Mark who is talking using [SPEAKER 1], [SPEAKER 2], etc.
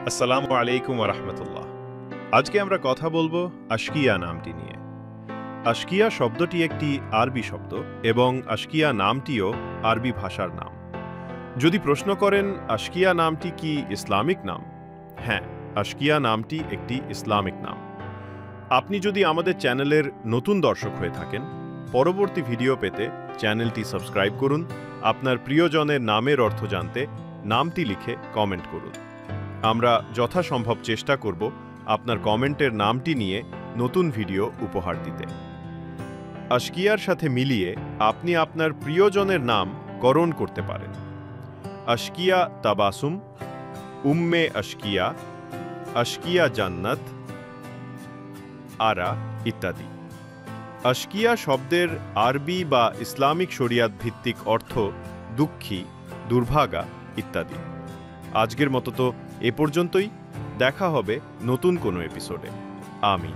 [SPEAKER 1] আসসালামু আলাইকুম ওয়া রাহমাতুল্লাহ। আজকে আমরা কথা বলবো আশকিয়া নামটি নিয়ে। আশকিয়া শব্দটি একটি আরবি শব্দ এবং আশকিয়া নামটিও আরবি ভাষার নাম। যদি প্রশ্ন করেন আশকিয়া নামটি কি ইসলামিক নাম? হ্যাঁ, আশকিয়া নামটি একটি ইসলামিক নাম। আপনি যদি আমাদের চ্যানেলের নতুন দর্শক হয়ে থাকেন, পরবর্তী ভিডিও পেতে চ্যানেলটি সাবস্ক্রাইব করুন। আপনার প্রিয়জনের নামের অর্থ জানতে নামটি লিখে কমেন্ট করুন। আমরা যথাসম্ভব চেষ্টা করব আপনার কমেন্টের নামটি নিয়ে নতুন ভিডিও উপহার দিতে। আশকিয়ার সাথে মিলিয়ে আপনি আপনার প্রিয়জনের নাম করণ করতে পারেন। আশকিয়া তাবাসুম, উম্মে আশকিয়া, আশকিয়া জান্নাত, আরা ইত্যাদি। আশকিয়া শব্দের আরবি বা ইসলামিক শরিয়াত ভিত্তিক অর্থ দুঃখী, দুর্ভাগা ইত্যাদি। আজকের মতো তো এ পর্যন্তই। দেখা হবে নতুন কোনো এপিসোডে। আমিন।